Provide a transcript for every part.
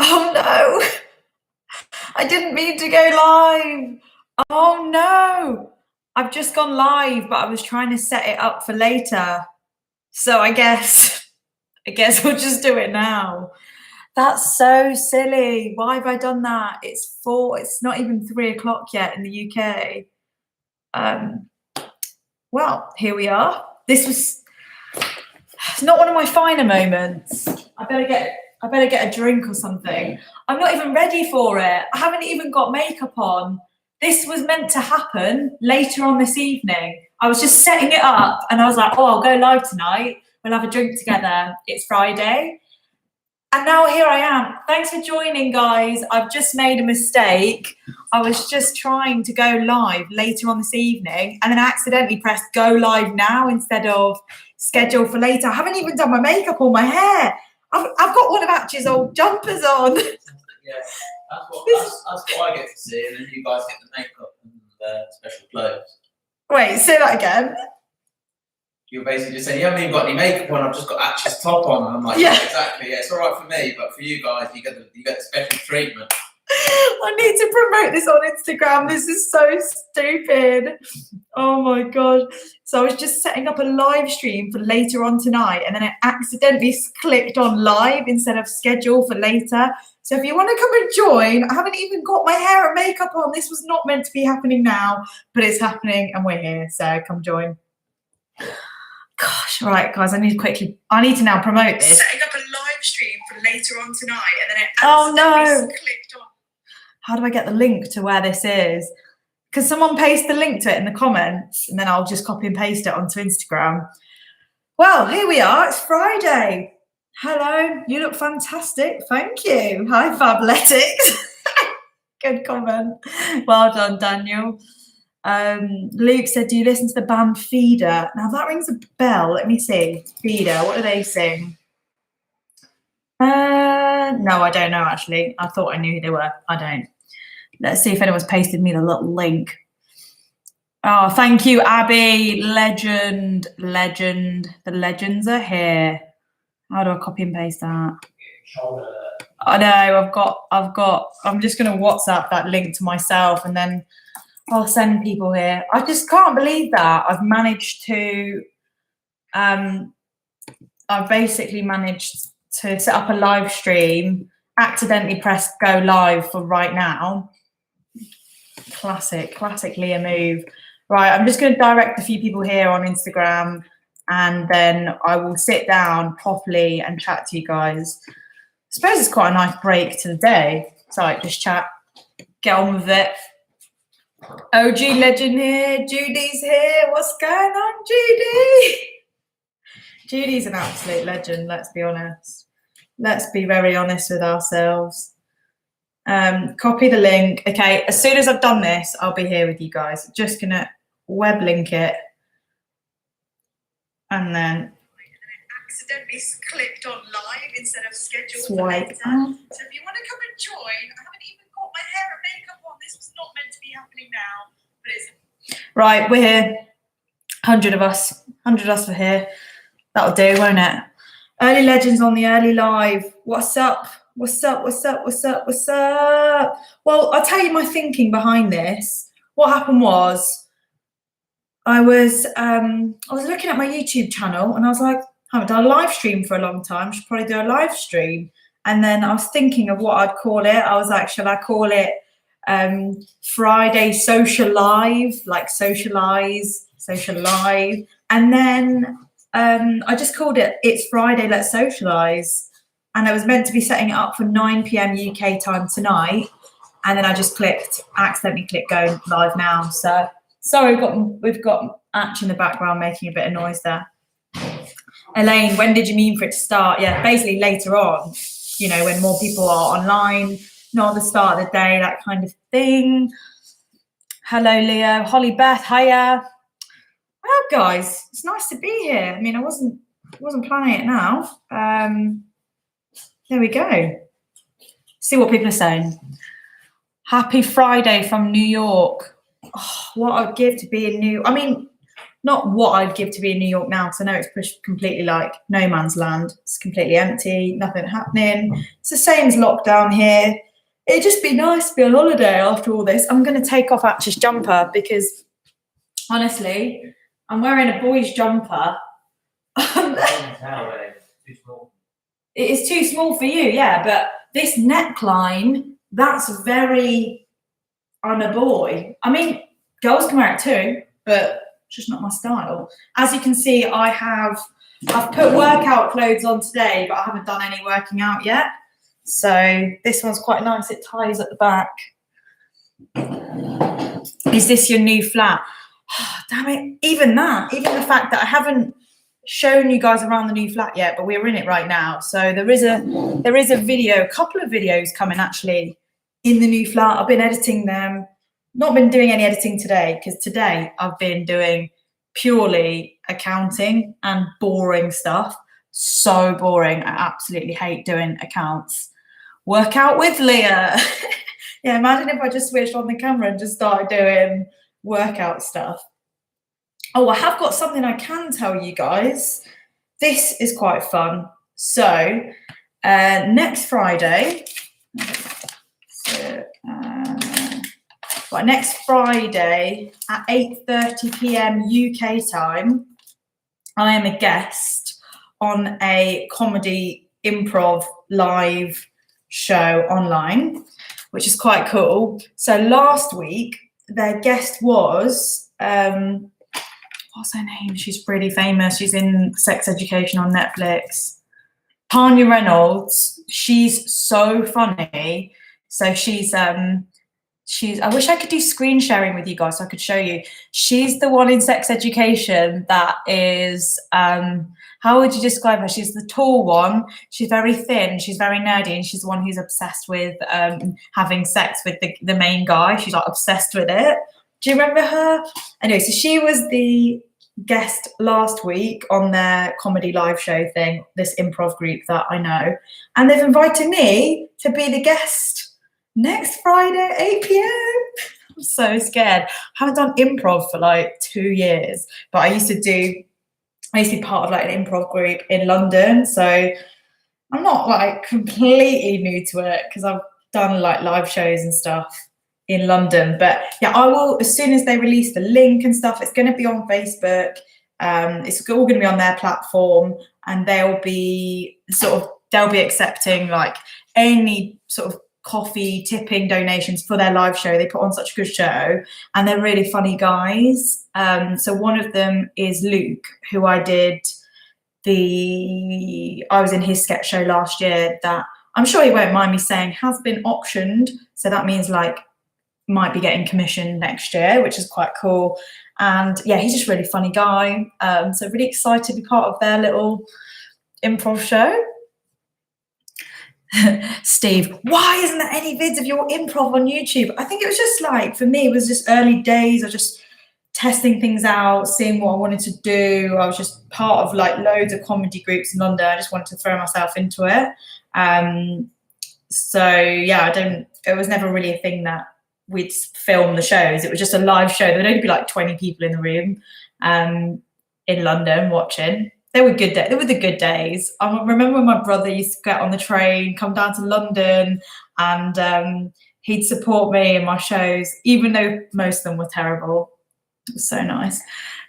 Oh no, I didn't mean to go live. Oh no, I've just gone live, but I was trying to set it up for later. So I guess we'll just do it now. That's so silly. Why have I done that? It's not even 3 o'clock yet in the UK. Well, here we are. It's not one of my finer moments. I better get a drink or something. I'm not even ready for it. I haven't even got makeup on. This was meant to happen later on this evening. I was just setting it up and I was like, oh, I'll go live tonight. We'll have a drink together. It's Friday. And now here I am. Thanks for joining, guys. I've just made a mistake. I was just trying to go live later on this evening and then I accidentally pressed go live now instead of schedule for later. I haven't even done my makeup or my hair. I've got one of Atch's old jumpers on. Yeah, that's what I get to see, and then you guys get the makeup and the special clothes. Wait, say that again. You're basically just saying, you haven't even got any makeup on, I've just got Atch's top on. And I'm like, yeah, exactly, yeah, it's all right for me, but for you guys, you get the special treatment. I need to promote this on Instagram. This is so stupid. Oh my god. So I was just setting up a live stream for later on tonight and then I accidentally clicked on live instead of schedule for later. So if you want to come and join, I haven't even got my hair and makeup on. This was not meant to be happening now, but it's happening and we're here. So come join. Gosh, right, guys, I need to now promote this. Setting up a live stream for later on tonight and then I accidentally clicked on. How do I get the link to where this is? Can someone paste the link to it in the comments and then I'll just copy and paste it onto Instagram. Well, here we are. It's Friday. Hello. You look fantastic. Thank you. Hi, Fabletics. Good comment. Well done, Daniel. Luke said, do you listen to the band Feeder? Now that rings a bell. Let me see. Feeder. What do they sing? No, I don't know, actually. I thought I knew who they were. I don't. Let's see if anyone's pasted me the little link. Oh, thank you, Abby. Legend. The legends are here. How do I copy and paste that? I know, I'm just going to WhatsApp that link to myself and then I'll send people here. I just can't believe that. I've basically managed to set up a live stream, accidentally pressed go live for right now. Classic Leah move. Right, I'm just going to direct a few people here on Instagram and then I will sit down properly and chat to you guys. I suppose it's quite a nice break to the day. So like just chat, get on with it. OG legend here, Judy's here. What's going on, Judy? Judy's an absolute legend, let's be honest. Let's be very honest with ourselves. Copy the link. Okay, as soon as I've done this, I'll be here with you guys. Just gonna web link it. And then accidentally clicked on live instead of schedule for later. So if you want to come and join, I haven't even got my hair and makeup on. This was not meant to be happening now, but it's right. We're here. 100 of us. 100 of us are here. That'll do, won't it? Early legends on the early live. What's up? What's up? Well, I'll tell you my thinking behind this. What happened was I was looking at my YouTube channel and I was like, I haven't done a live stream for a long time. I should probably do a live stream. And then I was thinking of what I'd call it. I was like, shall I call it Friday Socialise, like Socialise. And then I just called it It's Friday, Let's Socialise. And I was meant to be setting it up for 9 p.m. UK time tonight. And then I just accidentally clicked go live now. So sorry, we've got Atch in the background making a bit of noise there. Elaine, when did you mean for it to start? Yeah, basically later on, you know, when more people are online, not the start of the day, that kind of thing. Hello, Leo. Holly Beth, hiya. Well, guys, it's nice to be here. I mean, I wasn't planning it now. There we go. See what people are saying. Happy Friday from New York. Oh, what I'd give to be in I mean, not what I'd give to be in New York now, because I know it's pushed completely like no man's land. It's completely empty, nothing happening. It's the same as lockdown here. It'd just be nice to be on holiday after all this. I'm going to take off Atch's jumper because, honestly, I'm wearing a boy's jumper. It is too small for you, yeah, but this neckline, that's very, I'm a boy. I mean, girls can wear it too, but it's just not my style. As you can see, I've put workout clothes on today, but I haven't done any working out yet. So this one's quite nice. It ties at the back. Is this your new flat? Oh, damn it. Even the fact that I haven't shown you guys around the new flat yet, but we're in it right now. So there is a video, a couple of videos coming actually in the new flat. I've been editing them. Not been doing any editing today, because today I've been doing purely accounting and boring stuff. So boring. I absolutely hate doing accounts. Workout with Leah. Yeah, imagine if I just switched on the camera and just started doing workout stuff. Oh, I have got something I can tell you guys. This is quite fun. So next Friday, next Friday at 8:30 p.m. UK time, I am a guest on a comedy improv live show online, which is quite cool. So last week, their guest was, what's her name? She's really famous. She's in Sex Education on Netflix. Tanya Reynolds. She's so funny. So she's, I wish I could do screen sharing with you guys so I could show you. She's the one in Sex Education that is, how would you describe her? She's the tall one. She's very thin. She's very nerdy. And she's the one who's obsessed with having sex with the main guy. She's like obsessed with it. Do you remember her? Anyway, so she was the guest last week on their comedy live show thing, this improv group that I know. And they've invited me to be the guest next Friday at 8 p.m. I'm so scared. I haven't done improv for like 2 years, but I used to be part of like an improv group in London. So I'm not like completely new to it because I've done like live shows and stuff in London. But yeah, I will, as soon as they release the link and stuff, it's going to be on Facebook. It's all going to be on their platform, and they'll be accepting like any sort of coffee tipping donations for their live show. They put on such a good show, and they're really funny guys. So one of them is Luke, who I was in his sketch show last year that I'm sure he won't mind me saying has been optioned. So that means like might be getting commissioned next year, which is quite cool. And yeah, he's just a really funny guy. So really excited to be part of their little improv show. Steve, why isn't there any vids of your improv on YouTube? I think it was just like, for me, it was just early days. I was just testing things out, seeing what I wanted to do. I was just part of like loads of comedy groups in London. I just wanted to throw myself into it. So yeah, it was never really a thing that we'd film the shows. It was just a live show. There would only be like 20 people in the room in London watching. They were good. They were the good days. I remember when my brother used to get on the train, come down to London, and he'd support me in my shows, even though most of them were terrible. It was so nice.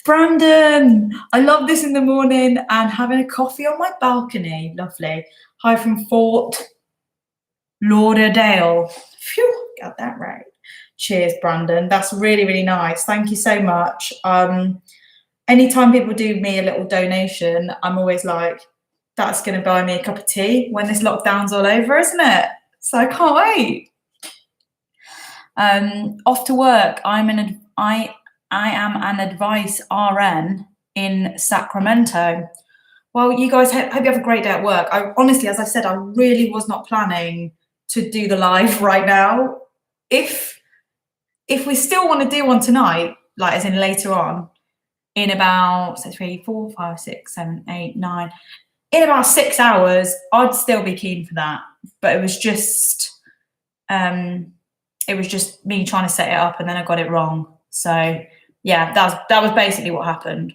Brandon, I love this in the morning and having a coffee on my balcony. Lovely. Hi from Fort Lauderdale. Phew, got that right. Cheers, Brandon. That's really, really nice. Thank you so much. Anytime people do me a little donation, I'm always like, that's going to buy me a cup of tea when this lockdown's all over, isn't it? So I can't wait. Off to work. I am an advice RN in Sacramento. Well, you guys, hope you have a great day at work. I honestly, as I said, I really was not planning to do the live right now. If we still want to do one tonight, like as in later on, in about 3, 4, 5, 6, 7, 8, 9, in about 6 hours, I'd still be keen for that. But it was just me trying to set it up, and then I got it wrong. So yeah, that was basically what happened.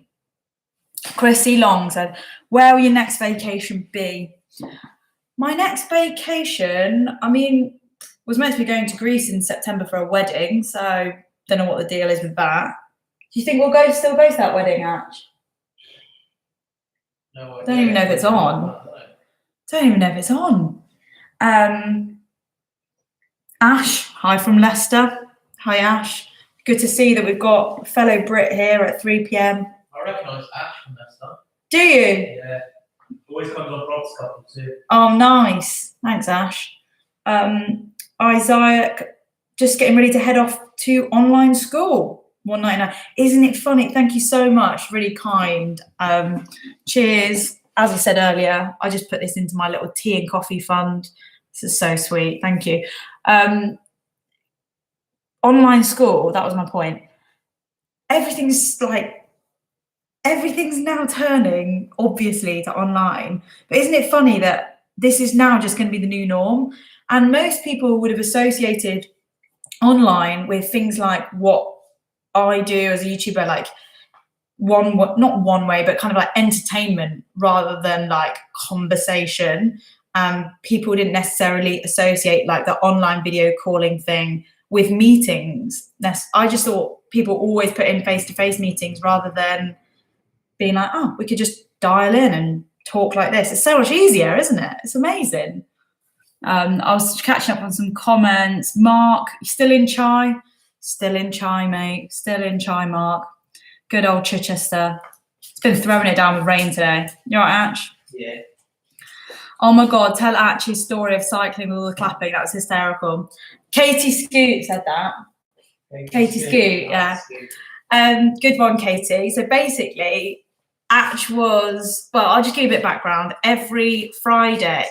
Chrissy Long said, where will your next vacation be? My next vacation, I mean, was meant to be going to Greece in September for a wedding, so don't know what the deal is with that. Do you think we'll still go to that wedding, Ash? No, Don't even know if it's on. Don't even know if it's on. Ash, hi from Leicester. Hi, Ash. Good to see that we've got fellow Brit here at 3 p.m. I recognise Ash from Leicester. Do you? Yeah. Always comes on Rob's couple too. Oh, nice. Thanks, Ash. Isaac, just getting ready to head off to online school. 199. Isn't it funny? Thank you so much. Really kind. Cheers. As I said earlier, I just put this into my little tea and coffee fund. This is so sweet. Thank you. Online school, that was my point. Everything's now turning, obviously, to online. But isn't it funny that this is now just going to be the new norm? And most people would have associated online with things like what I do as a YouTuber, like not one way, but kind of like entertainment rather than like conversation. People didn't necessarily associate like the online video calling thing with meetings. I just thought people always put in face-to-face meetings rather than being like, oh, we could just dial in and talk like this. It's so much easier, isn't it? It's amazing. I was catching up on some comments. Mark, you still in chai? Still in chai, mate. Still in chai, Mark. Good old Chichester. It's been throwing it down with rain today. You all right, Atch? Yeah. Oh my God, tell Atch's story of cycling with all the clapping. That was hysterical. Katie Scoot said that. Katie Scoot, yeah. Good one, Katie. So basically, Atch was, well, I'll just give you a bit of background. Every Friday.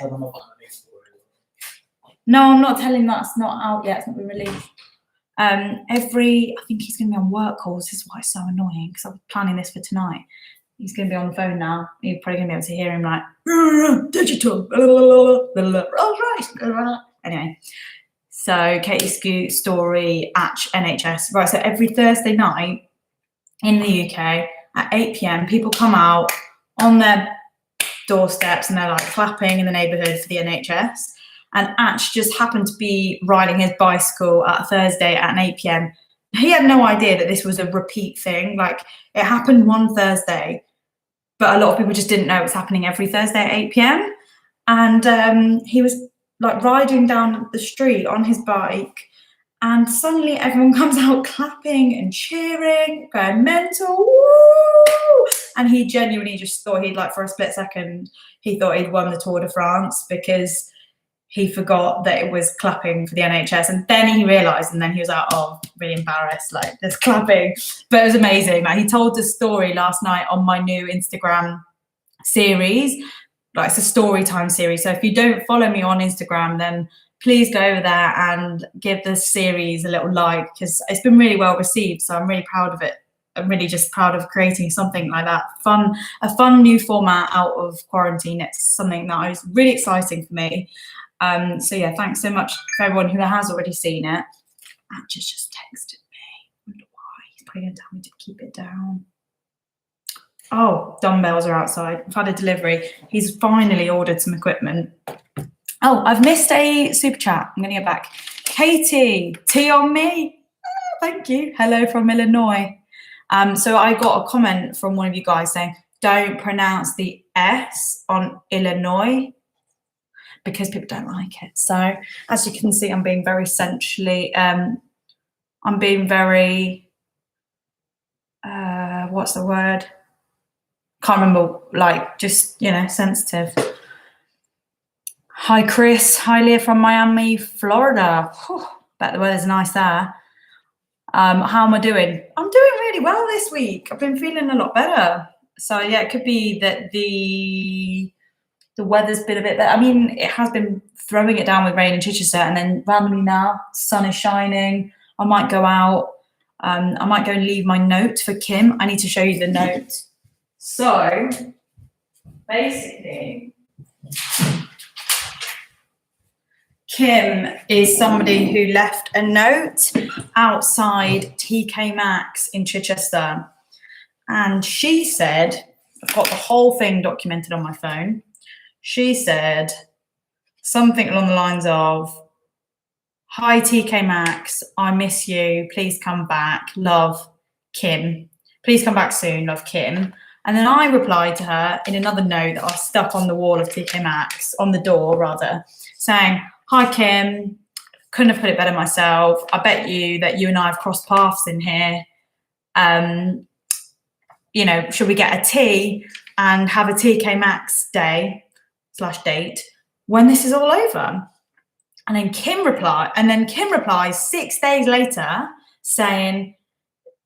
No, I'm not telling that. It's not out yet. It's not been released. I think he's going to be on work calls. This is why it's so annoying because I'm planning this for tonight. He's going to be on the phone now. You're probably going to be able to hear him like, digital. All right. Anyway, so Katie Scoot story, Atch NHS. Right, so every Thursday night in the UK at 8 p.m, people come out on their doorsteps and they're like clapping in the neighbourhood for the NHS. And Atch just happened to be riding his bicycle at Thursday at 8 p.m. He had no idea that this was a repeat thing. Like, it happened one Thursday, but a lot of people just didn't know it was happening every Thursday at 8 p.m. And he was like riding down the street on his bike, and suddenly everyone comes out clapping and cheering, going mental, woo! And he genuinely just thought for a split second, he thought he'd won the Tour de France because he forgot that it was clapping for the NHS. And then he realised, and then he was like, oh, really embarrassed, like, there's clapping. But it was amazing. Like, he told the story last night on my new Instagram series. Like, it's a story time series. So if you don't follow me on Instagram, then please go over there and give the series a little like, because it's been really well received. So I'm really proud of it. I'm really just proud of creating something like that. A fun new format out of quarantine. It's something that was really exciting for me. So yeah, thanks so much for everyone who has already seen it. Atch just texted me. I wonder why. He's probably going to tell me to keep it down. Oh, dumbbells are outside. I've had a delivery. He's finally ordered some equipment. Oh, I've missed a super chat. I'm going to get back. Katie, tea on me. Oh, thank you. Hello from Illinois. So I got a comment from one of you guys saying, don't pronounce the S on Illinois, because people don't like it. So as you can see, I'm being very what's the word? Can't remember, like, just, sensitive. Hi, Chris. Hi, Leah from Miami, Florida. Whew, bet the weather's nice there. How am I doing? I'm doing really well this week. I've been feeling a lot better. So yeah, it could be that the weather's been a bit better. I mean, it has been throwing it down with rain in Chichester, and then randomly now, sun is shining. I might go out. I might go and leave my note for Kim. I need to show you the note. So, basically, Kim is somebody who left a note outside TK Maxx in Chichester. And she said, I've got the whole thing documented on my phone. She said something along the lines of, "Hi TK Maxx, I miss you. Please come back. Love, Kim. Please come back soon. Love, Kim." And then I replied to her in another note that I stuck on the wall of TK Maxx, on the door rather, saying, "Hi Kim, couldn't have put it better myself. I bet you that you and I have crossed paths in here. You know, should we get a tea and have a TK Maxx day / date when this is all over?" And then Kim replies 6 days later saying,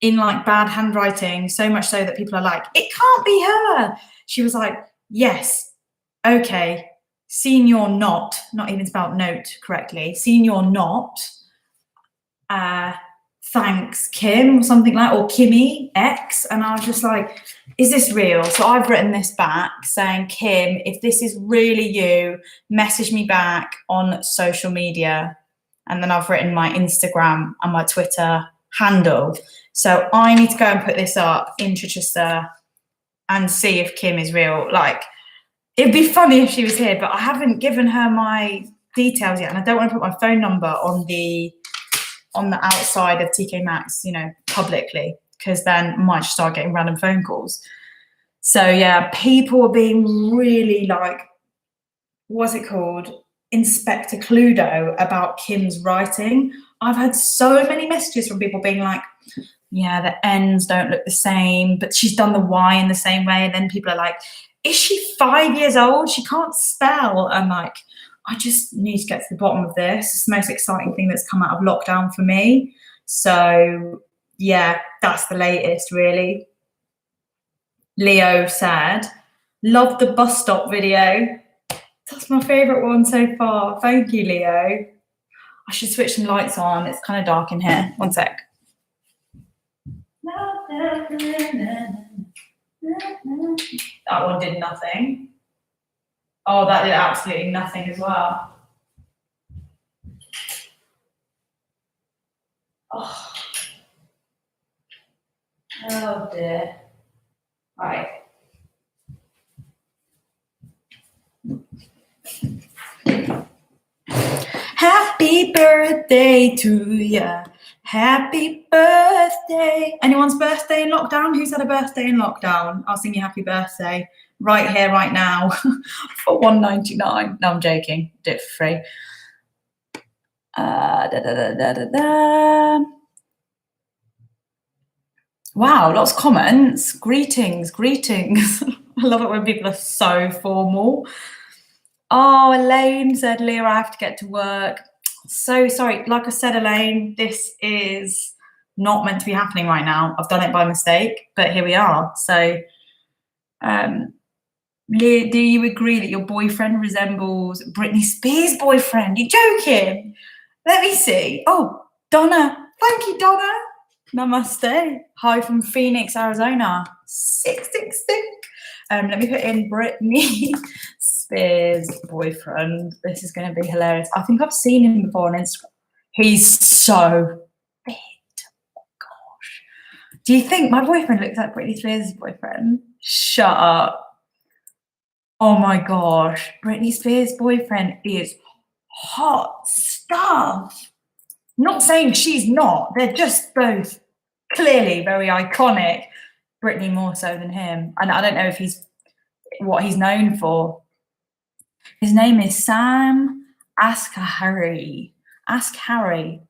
in like bad handwriting, so much so that people are like, "It can't be her." She was like, "Yes, okay, seen your not even spelled note correctly, seen your not, thanks Kim," or something like, or Kimmy X. And I was just like, is this real? So I've written this back saying, "Kim, if this is really you, message me back on social media." And then I've written my Instagram and my Twitter handle. So I need to go and put this up in Chichester and see if Kim is real. Like, it'd be funny if she was here, but I haven't given her my details yet, and I don't want to put my phone number on the outside of TK Maxx, you know, publicly, because then I might just start getting random phone calls. So yeah, people are being really like, what's it called? Inspector Cluedo about Kim's writing. I've had so many messages from people being like, "Yeah, the N's don't look the same, but she's done the Y in the same way." And then people are like, "Is she 5 years old? She can't spell." I'm like, I just need to get to the bottom of this. It's the most exciting thing that's come out of lockdown for me. So yeah, that's the latest really. Leo said, "Love the bus stop video." That's my favourite one so far. Thank you, Leo. I should switch some lights on. It's kind of dark in here. One sec. That one did nothing. Oh, that did absolutely nothing as well. Oh, dear. Right. Happy birthday to ya. Happy birthday. Anyone's birthday in lockdown? Who's had a birthday in lockdown? I'll sing you happy birthday right here, right now for $1.99. No, I'm joking. Do it for free. Wow, lots of comments. Greetings. I love it when people are so formal. Oh, Elaine said, "Leah, I have to get to work." So sorry. Like I said, Elaine, this is not meant to be happening right now. I've done it by mistake, but here we are. So, Leah, do you agree that your boyfriend resembles Britney Spears' boyfriend? You're joking. Let me see. Oh, Donna. Thank you, Donna. Namaste. Hi from Phoenix, Arizona. 666. Let me put in Britney Spears' boyfriend. This is going to be hilarious. I think I've seen him before on Instagram. He's so fit. Oh gosh. Do you think my boyfriend looks like Britney Spears' boyfriend? Shut up. Oh my gosh. Britney Spears' boyfriend is hot stuff. I'm not saying she's not. They're just both clearly very iconic. Britney more so than him. And I don't know if what he's known for. His name is Sam Asghari. Asghari.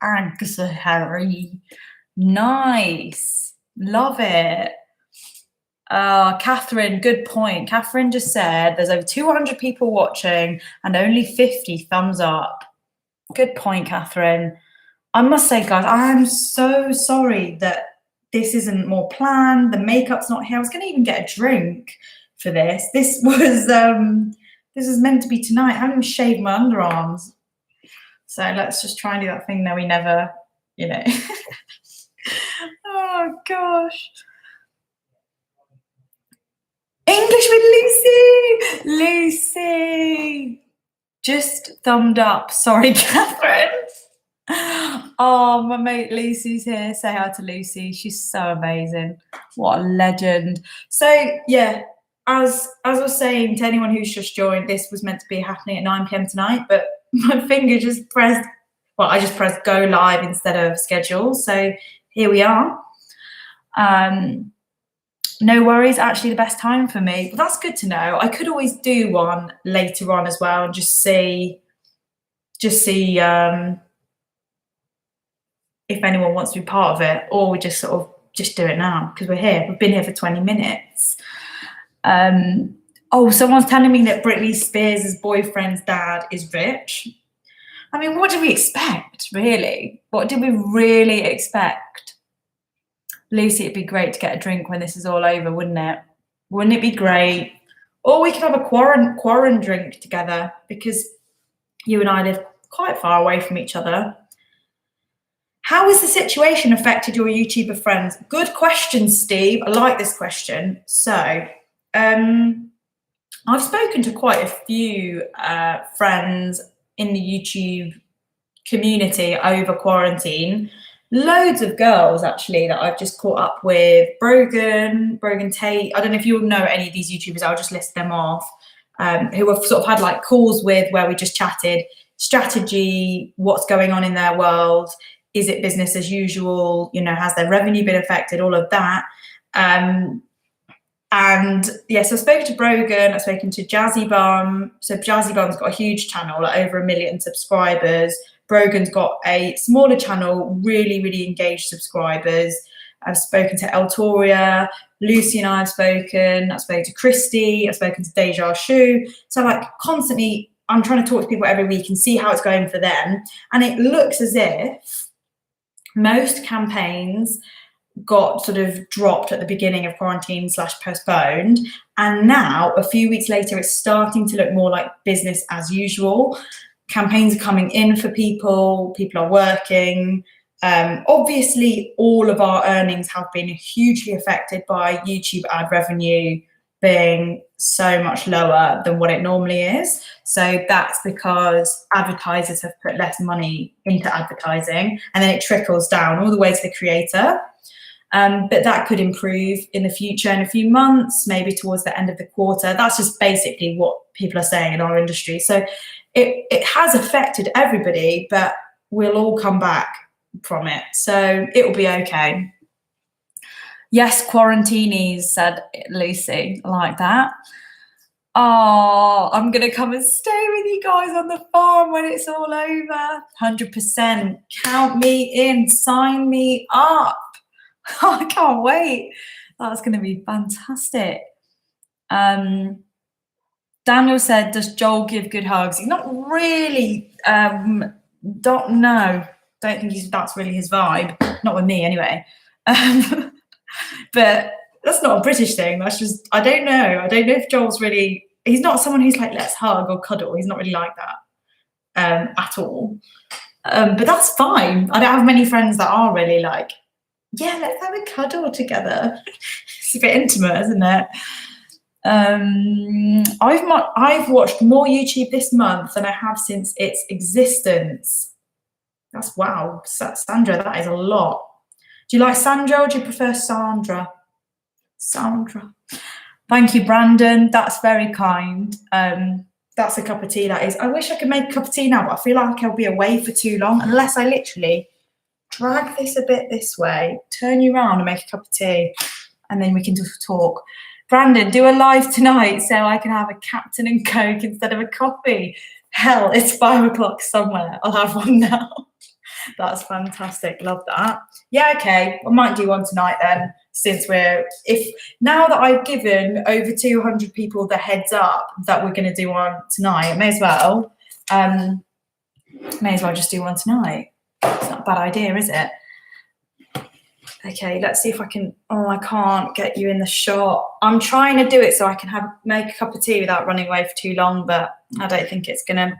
Nice. Love it. Catherine, good point. Catherine just said there's over 200 people watching and only 50 thumbs up. Good point, Catherine. I must say, guys, I'm so sorry that this isn't more planned. The makeup's not here. I was going to even get a drink for this. This was meant to be tonight. I haven't even shaved my underarms. So let's just try and do that thing that we never, you know. Oh, gosh. English with Lucy. Lucy. Just thumbed up. Sorry, Catherine. Oh, my mate Lucy's here. Say hi to Lucy. She's so amazing. What a legend. So yeah, as I was saying to anyone who's just joined, this was meant to be happening at 9 p.m. tonight, but my finger just pressed. Well, I just pressed go live instead of schedule. So here we are. No worries, actually the best time for me. But that's good to know. I could always do one later on as well and just see if anyone wants to be part of it, or we just sort of just do it now because we're here. We've been here for 20 minutes. Oh, someone's telling me that Britney Spears' boyfriend's dad is rich. I mean, what did we expect, really? What did we really expect? Lucy, it'd be great to get a drink when this is all over, wouldn't it? Wouldn't it be great? Or we could have a quarren drink together, because you and I live quite far away from each other. How has the situation affected your YouTuber friends? Good question, Steve. I like this question. So, I've spoken to quite a few friends in the YouTube community over quarantine. Loads of girls, actually, that I've just caught up with. Brogan Tate. I don't know if you'll know any of these YouTubers. I'll just list them off. Who I've sort of had like calls with where we just chatted strategy, what's going on in their world. Is it business as usual? You know, has their revenue been affected? All of that. And yes, I've spoken to Brogan, I've spoken to Jazzy Bum. So Jazzy Bum's got a huge channel, like over 1 million subscribers. Brogan's got a smaller channel, really, really engaged subscribers. I've spoken to Eltoria, Lucy and I have spoken. I've spoken to Christy, I've spoken to Deja Shu. So like constantly, I'm trying to talk to people every week and see how it's going for them. And it looks as if most campaigns got sort of dropped at the beginning of quarantine / postponed. And now, a few weeks later, it's starting to look more like business as usual. Campaigns are coming in for people are working. Obviously, all of our earnings have been hugely affected by YouTube ad revenue being so much lower than what it normally is. So that's because advertisers have put less money into advertising, and then it trickles down all the way to the creator. But that could improve in the future, in a few months, maybe towards the end of the quarter. That's just basically what people are saying in our industry. So it has affected everybody, but we'll all come back from it. So it will be okay. Yes, quarantinis, said Lucy, like that. Oh, I'm going to come and stay with you guys on the farm when it's all over. 100%. Count me in. Sign me up. I can't wait. That's going to be fantastic. Daniel said, does Joel give good hugs? He's not really, don't think that's really his vibe. Not with me anyway. But that's not a British thing. That's just, I don't know if Joel's really, he's not someone who's like, let's hug or cuddle. He's not really like that at all. But that's fine. I don't have many friends that are really like, yeah, let's have a cuddle together. It's a bit intimate, isn't it? I've watched more YouTube this month than I have since its existence. That's wow, Sandra, that is a lot. Do you like Sandra or do you prefer Sandra? Sandra. Thank you, Brandon. That's very kind. That's a cup of tea, that is. I wish I could make a cup of tea now, but I feel like I'll be away for too long unless I literally drag this a bit this way, turn you around and make a cup of tea, and then we can just talk. Brandon, do a live tonight so I can have a Captain and Coke instead of a coffee. Hell, it's 5 o'clock somewhere. I'll have one now. That's fantastic. Love that. Yeah, okay. I might do one tonight then, since now that I've given over 200 people the heads up that we're going to do one tonight, may as well just do one tonight. It's not a bad idea, is it? Okay, let's see if I can. Oh, I can't get you in the shot. I'm trying to do it so I can make a cup of tea without running away for too long, but I don't think it's gonna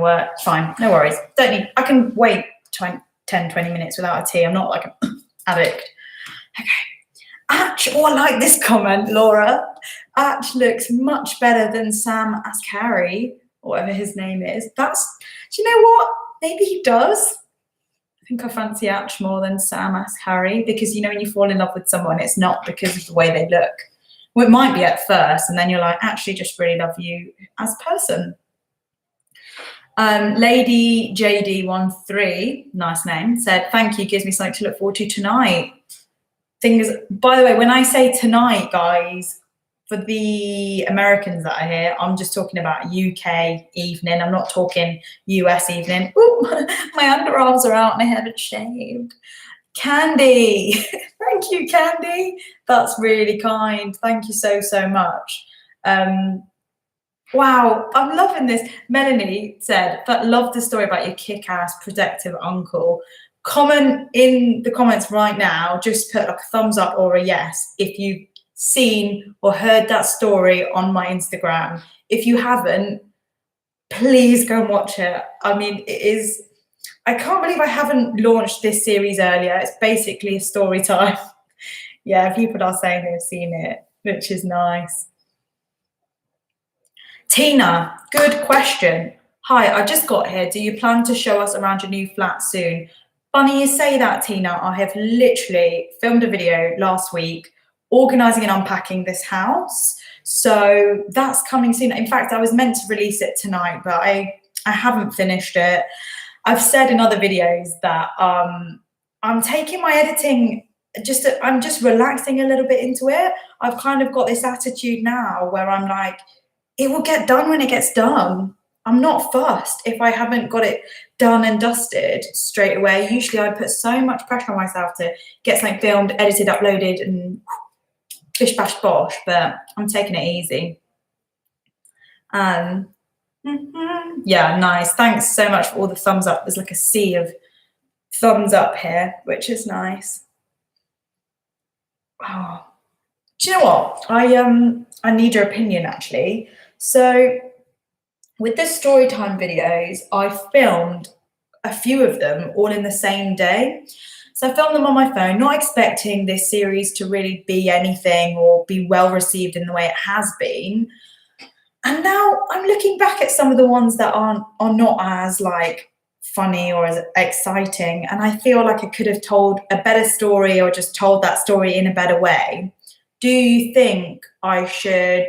work. Fine, no worries. I can wait 10, 20 minutes without a tea. I'm not like an addict. Okay. I like this comment, Laura. Atch looks much better than Sam Ascari. or whatever his name is. Do you know what? Maybe he does. I think I fancy Atch more than Sam Ask Harry, because, you know, when you fall in love with someone, it's not because of the way they look. Well, it might be at first, and then you're like, actually just really love you as a person. Lady JD13, nice name, said, thank you, gives me something to look forward to tonight. By the way, when I say tonight, guys, for the Americans that are here, I'm just talking about UK evening. I'm not talking US evening. Ooh, my underarms are out and I haven't shaved. Candy, thank you, Candy. That's really kind. Thank you so, so much. Wow, I'm loving this. Melanie said, but love the story about your kick-ass protective uncle. Comment in the comments right now, just put like a thumbs up or a yes if you've seen or heard that story on my Instagram. If you haven't, please go and watch it. I mean, it is, I can't believe I haven't launched this series earlier. It's basically a story time. Yeah, people are saying they've seen it, which is nice. Tina, good question. Hi, I just got here. Do you plan to show us around your new flat soon? Funny you say that, Tina. I have literally filmed a video last week organising and unpacking this house. So that's coming soon. In fact, I was meant to release it tonight, but I haven't finished it. I've said in other videos that I'm taking my editing, I'm just relaxing a little bit into it. I've kind of got this attitude now where I'm like, it will get done when it gets done. I'm not fussed if I haven't got it done and dusted straight away. Usually I put so much pressure on myself to get something filmed, edited, uploaded, and bish bash bosh, but I'm taking it easy. Yeah, nice. Thanks so much for all the thumbs up. There's like a sea of thumbs up here, which is nice. Oh, do you know what? I need your opinion actually. So with the storytime videos, I filmed a few of them all in the same day. So I filmed them on my phone, not expecting this series to really be anything or be well received in the way it has been. And now I'm looking back at some of the ones that are not as like funny or as exciting, and I feel like I could have told a better story or just told that story in a better way. Do you think I should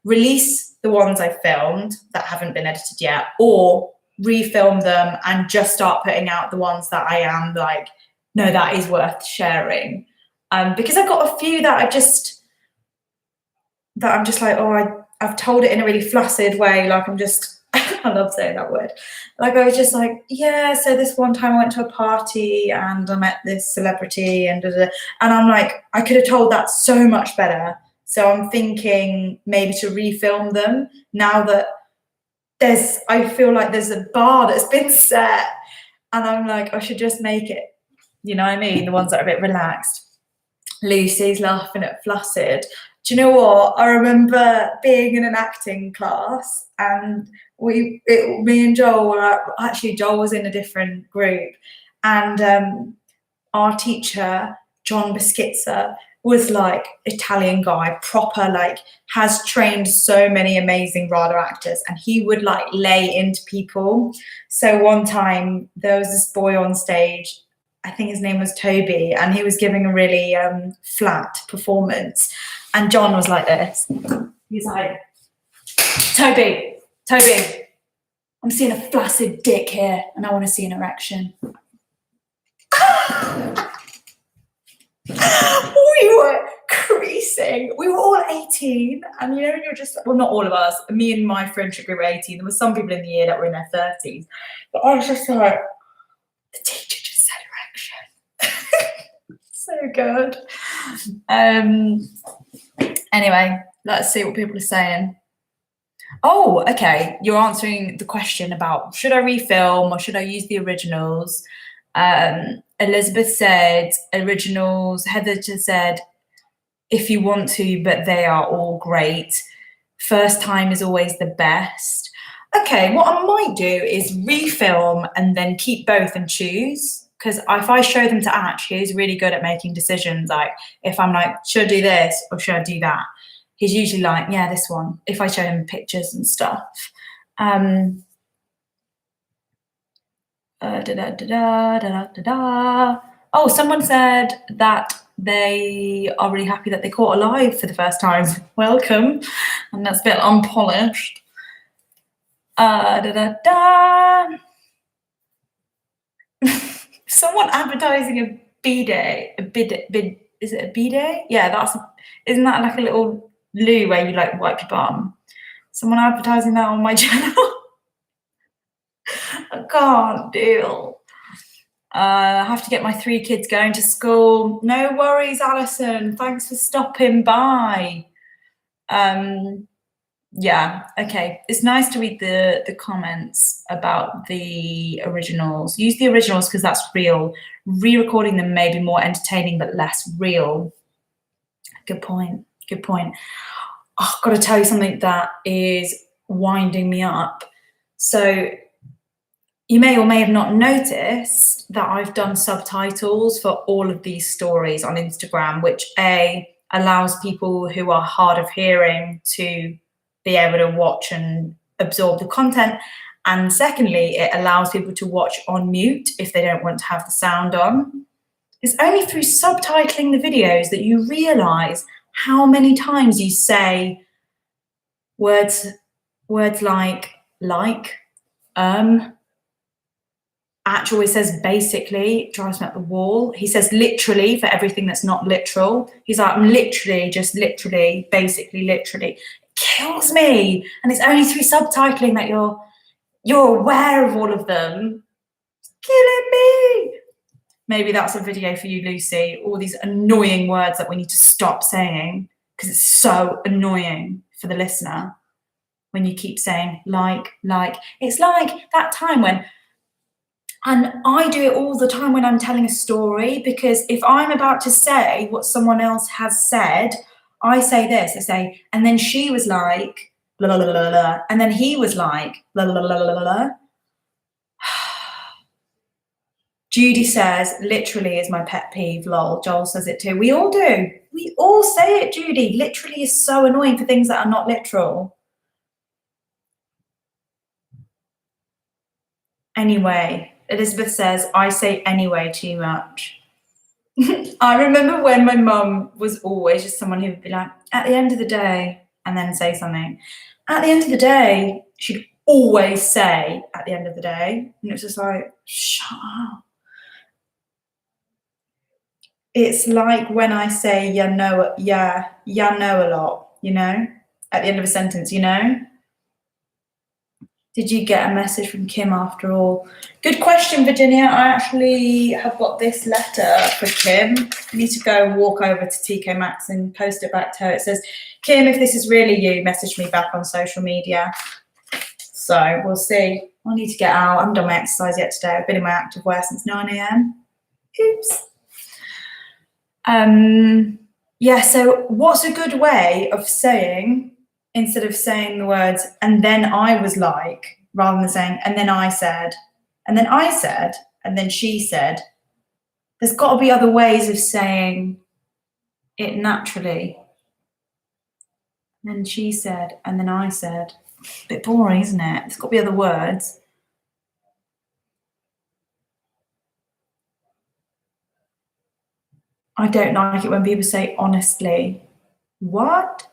release the ones I filmed that haven't been edited yet, or refilm them and just start putting out the ones that I am like, no, that is worth sharing? Because I've got a few that I'm just like, oh, I've told it in a really flaccid way, like I'm just I love saying that word. Like I was just like, yeah, so this one time I went to a party and I met this celebrity and and I'm like, I could have told that so much better. So I'm thinking maybe to refilm them now that I feel like there's a bar that's been set, and I'm like, I should just make it, you know what I mean? The ones that are a bit relaxed. Lucy's laughing at flaccid. Do you know what? I remember being in an acting class, and me and Joel were actually, Joel was in a different group, and our teacher, John Beschizza, was like Italian guy, proper, like has trained so many amazing RADA actors, and he would like lay into people. So one time there was this boy on stage, I think his name was Toby, and he was giving a really flat performance. And John was like this. He's like, Toby, I'm seeing a flaccid dick here and I want to see an erection. We were creasing. We were all 18, and you know, you're just, well, not all of us, me and my friendship group were 18. There were some people in the year that were in their 30s. But I was just like, the teacher just said erection. So good. Anyway, let's see what people are saying. Oh, okay. You're answering the question about should I refilm or should I use the originals? Elizabeth said originals. Heather just said if you want to, but they are all great. First time is always the best. Okay, what I might do is refilm and then keep both and choose. Because if I show them to Ash, he's really good at making decisions. Like if I'm like, should I do this or should I do that? he's usually like, yeah, this one, if I show him pictures and stuff. Oh, someone said that they are really happy that they caught a live for the first time. Welcome. And that's a bit unpolished. Someone advertising a bidet, is it a bidet? Yeah, isn't that like a little loo where you like wipe your bum? Someone advertising that on my channel. I can't deal. I have to get my 3 kids going to school. No worries, Alison. Thanks for stopping by. Yeah, okay. It's nice to read the comments about the originals. Use the originals because that's real. Re-recording them may be more entertaining but less real. Good point. Good point. Oh, I've got to tell you something that is winding me up. So you may or may have not noticed that I've done subtitles for all of these stories on Instagram, which allows people who are hard of hearing to be able to watch and absorb the content. And secondly, it allows people to watch on mute if they don't want to have the sound on. It's only through subtitling the videos that you realise how many times you say words like, Atch always says basically, drives me up the wall. He says literally for everything that's not literal. He's like, I'm literally, just literally, basically, literally. It kills me. And it's only through subtitling that you're aware of all of them. It's killing me. Maybe that's a video for you, Lucy. All these annoying words that we need to stop saying because it's so annoying for the listener when you keep saying like. It's like that time when, and I do it all the time when I'm telling a story, because if I'm about to say what someone else has said, I say this, I say, and then she was like, la la la la la, and then he was like, la la la la la la. Judy says, literally is my pet peeve, lol. Joel says it too. We all do. We all say it, Judy. Literally is so annoying for things that are not literal. Anyway. Elizabeth says, I say anyway too much. I remember when my mum was always just someone who would be like, at the end of the day, and then say something. At the end of the day, she'd always say, at the end of the day. And it was just like, shut up. It's like when I say, yeah, know a lot, you know, at the end of a sentence, you know. Did you get a message from Kim after all? Good question, Virginia. I actually have got this letter for Kim. I need to go and walk over to TK Maxx and post it back to her. It says, Kim, if this is really you, message me back on social media. So we'll see. I need to get out. I haven't done my exercise yet today. I've been in my active wear since 9 a.m. Oops. Yeah, so what's a good way of saying, instead of saying the words, and then I was like, rather than saying, and then I said, and then I said, and then she said, there's got to be other ways of saying it naturally. And then she said, and then I said. A bit boring, isn't it? There's got to be other words. I don't like it when people say honestly. What?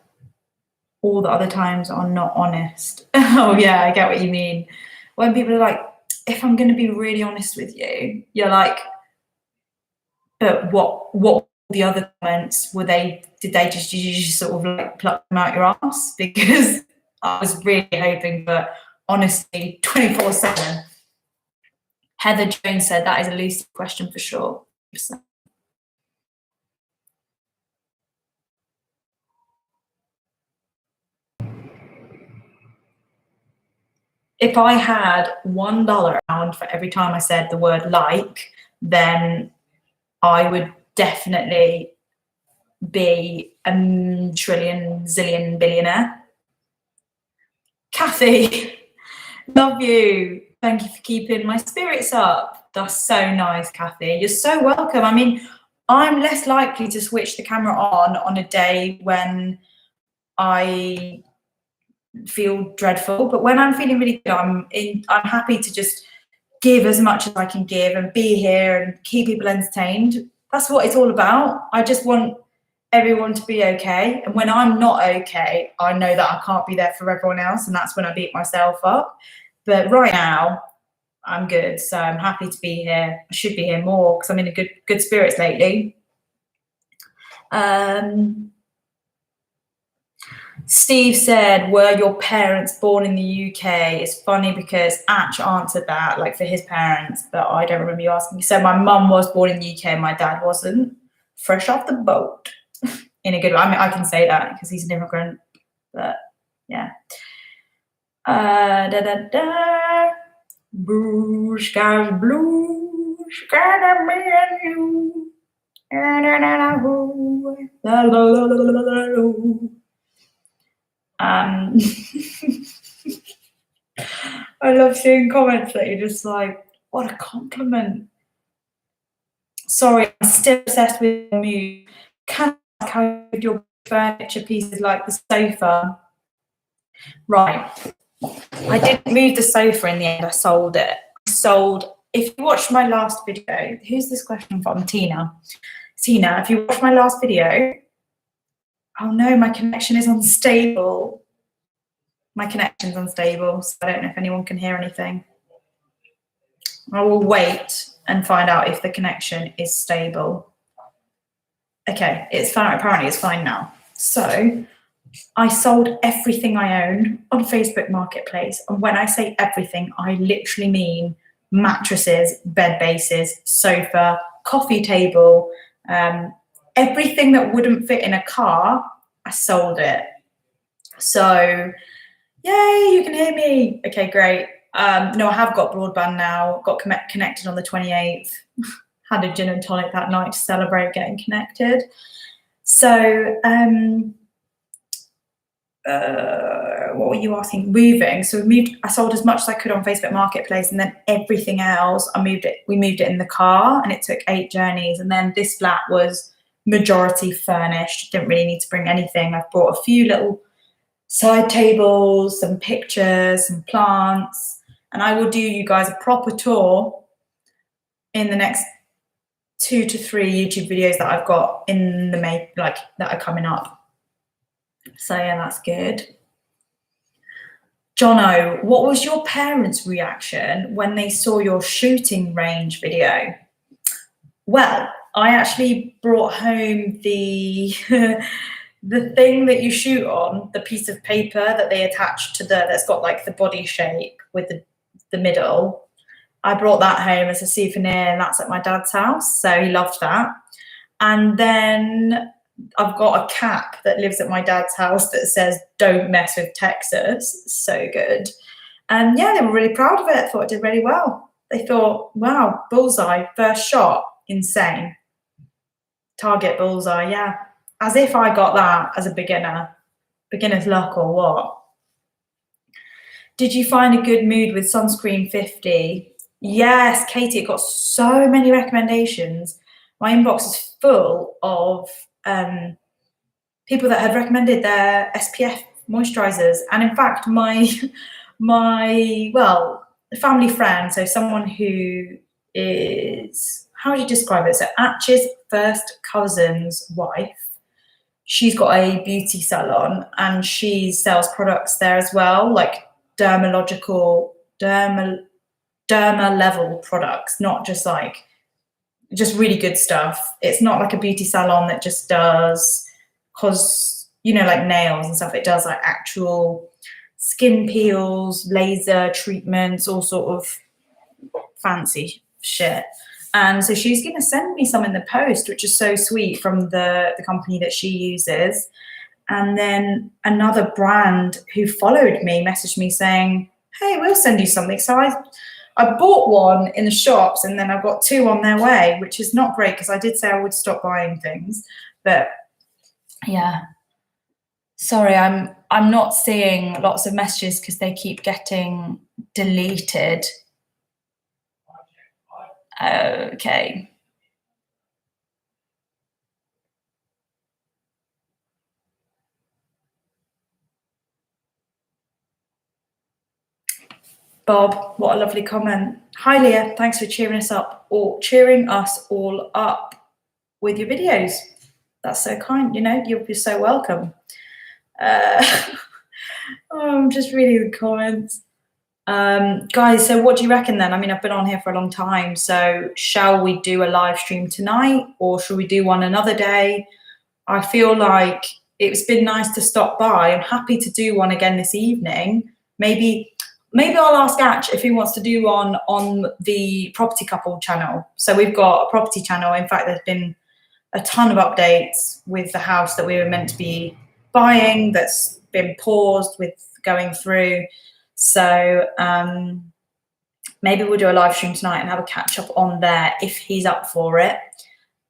All the other times are not honest. Oh yeah, I get what you mean. When people are like, if I'm going to be really honest with you, you're like, but what were the other comments? Did you just sort of like pluck them out your ass? Because I was really hoping for honesty 24/7. Heather Jones said that is a Lucy question for sure. If I had $1 pound for every time I said the word like, then I would definitely be a trillion, zillion billionaire. Kathy, love you. Thank you for keeping my spirits up. That's so nice, Kathy. You're so welcome. I mean, I'm less likely to switch the camera on a day when I feel dreadful. But when I'm feeling really good, I'm happy to just give as much as I can give and be here and keep people entertained. That's what it's all about. I just want everyone to be okay. And when I'm not okay, I know that I can't be there for everyone else, and that's when I beat myself up. But right now, I'm good, so I'm happy to be here. I should be here more because I'm in a good spirits lately. Steve said, were your parents born in the UK? It's funny because Atch answered that, like for his parents, but I don't remember you asking me. So my mum was born in the UK, my dad wasn't. Fresh off the boat. In a good way. I mean, I can say that because he's an immigrant, but yeah. Blue skies blue, sky me and you. I love seeing comments that you're just like, what a compliment. Sorry, I'm still obsessed with your mood. Can I ask how your furniture pieces like the sofa? Right. I didn't move the sofa in the end, I sold it. If you watched my last video, who's this question from? Tina, if you watched my last video, oh no, my connection is unstable. My connection's unstable, so I don't know if anyone can hear anything. I will wait and find out if the connection is stable. Okay, it's fine. Apparently it's fine now. So I sold everything I own on Facebook Marketplace. And when I say everything, I literally mean mattresses, bed bases, sofa, coffee table, everything that wouldn't fit in a car, I sold it. So, yay, you can hear me. Okay, great. No, I have got broadband now, got connected on the 28th. Had a gin and tonic that night to celebrate getting connected. So, what were you asking? Moving. So I sold as much as I could on Facebook Marketplace, and then everything else, we moved it in the car, and it took 8 journeys. And then this flat was majority furnished. Didn't really need to bring anything. I've brought a few little side tables, some pictures, some plants, and I will do you guys a proper tour in the next 2 to 3 YouTube videos that I've got in the that are coming up. So yeah, that's good. Jono, what was your parents' reaction when they saw your shooting range video? Well, I actually brought home the the thing that you shoot on, the piece of paper that they attach to that's got like the body shape with the middle. I brought that home as a souvenir, and that's at my dad's house, so he loved that. And then I've got a cap that lives at my dad's house that says, "Don't mess with Texas." So good. And yeah, they were really proud of it. Thought it did really well. They thought, wow, bullseye, first shot, insane. Target bullseye, yeah. As if I got that as a beginner's luck or what. Did you find a good mood with Sunscreen 50? Yes, Katie, it got so many recommendations. My inbox is full of people that had recommended their SPF moisturizers. And in fact, my family friend, so someone who is, how would you describe it? So Atch's first cousin's wife, she's got a beauty salon and she sells products there as well, like derma level products, not just like, just really good stuff. It's not like a beauty salon that just does, like nails and stuff. It does like actual skin peels, laser treatments, all sort of fancy shit. And so she's going to send me some in the post, which is so sweet, from the company that she uses. And then another brand who followed me messaged me saying, hey, we'll send you something. So I bought one in the shops, and then I've got 2 on their way, which is not great because I did say I would stop buying things. But yeah, sorry, I'm not seeing lots of messages because they keep getting deleted. Okay. Bob, what a lovely comment. Hi Leah, thanks for cheering us up or cheering us all up with your videos. That's so kind, you know, you're so welcome. I'm just reading the comments. Guys, so what do you reckon then? I mean, I've been on here for a long time, so shall we do a live stream tonight or should we do one another day? I feel like it's been nice to stop by. I'm happy to do one again this evening. Maybe I'll ask Atch if he wants to do one on the Property Couple channel. So we've got a property channel. In fact, there's been a ton of updates with the house that we were meant to be buying that's been paused with going through. So maybe we'll do a live stream tonight and have a catch up on there if he's up for it.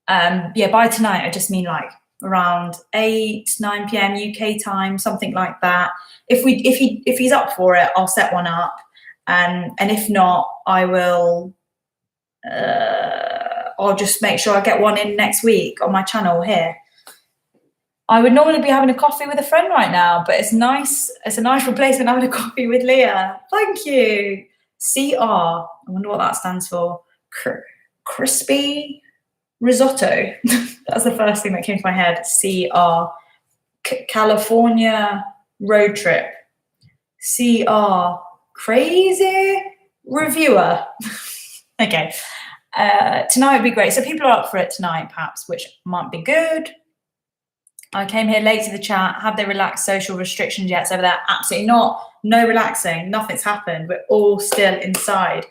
Yeah, by tonight, I just mean like around 8, 9 p.m. UK time, something like that. If he's up for it, I'll set one up. And if not, I will, I'll just make sure I get one in next week on my channel here. I would normally be having a coffee with a friend right now, but it's nice. It's a nice replacement having a coffee with Leah. Thank you. CR. I wonder what that stands for. Crispy risotto. That's the first thing that came to my head. CR. California road trip. CR. Crazy reviewer. Okay. Tonight would be great. So people are up for it tonight, perhaps, which might be good. I came here late to the chat. Have they relaxed social restrictions yet? It's over there. Absolutely not. No relaxing. Nothing's happened. We're all still inside.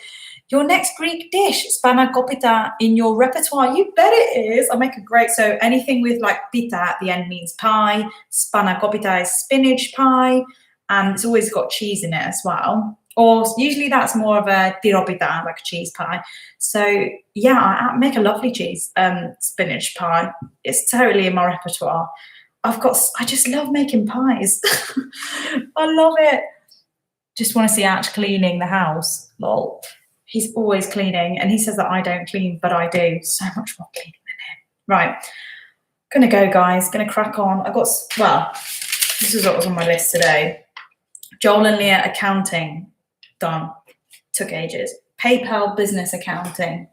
Your next Greek dish, spanakopita, in your repertoire? You bet it is. I'll make a great, so anything with like pita at the end means pie. Spanakopita is spinach pie. And it's always got cheese in it as well. Or usually that's more of a tiropita, like a cheese pie. So yeah, I make a lovely cheese spinach pie. It's totally in my repertoire. I just love making pies. I love it. Just want to see Ash cleaning the house. Lol. He's always cleaning, and he says that I don't clean, but I do. So much more cleaning than him. Right, gonna go, guys. Gonna crack on. This is what was on my list today. Joel and Leah accounting, done. Took ages. PayPal business accounting,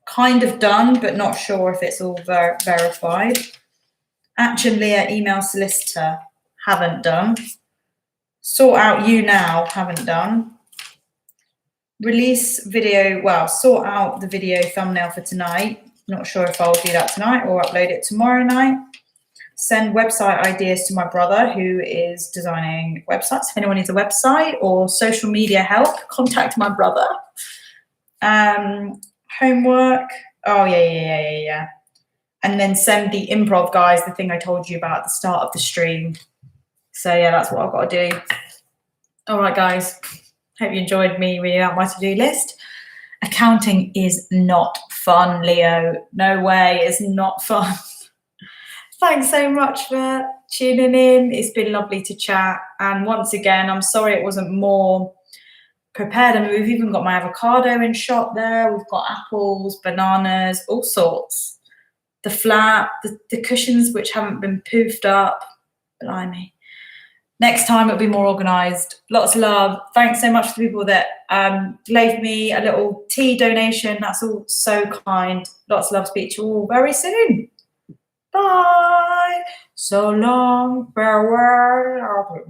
kind of done, but not sure if it's all verified. Atch and Leah email solicitor, haven't done. Sort out you now, haven't done. Release video, sort out the video thumbnail for tonight. Not sure if I'll do that tonight or upload it tomorrow night. Send website ideas to my brother who is designing websites. If anyone needs a website or social media help, contact my brother. Homework. Oh, yeah. And then send the improv guys the thing I told you about at the start of the stream. So yeah, that's what I've got to do. All right, guys. Hope you enjoyed me reading out my to-do list. Accounting is not fun, Leo. No way, it's not fun. Thanks so much for tuning in. It's been lovely to chat. And once again, I'm sorry it wasn't more prepared. I mean, we've even got my avocado in shot there. We've got apples, bananas, all sorts. The flat, the cushions which haven't been poofed up. Blimey. Next time it'll be more organised. Lots of love. Thanks so much to the people that gave me a little tea donation. That's all so kind. Lots of love. Speak to you all very soon. Bye. So long. Farewell.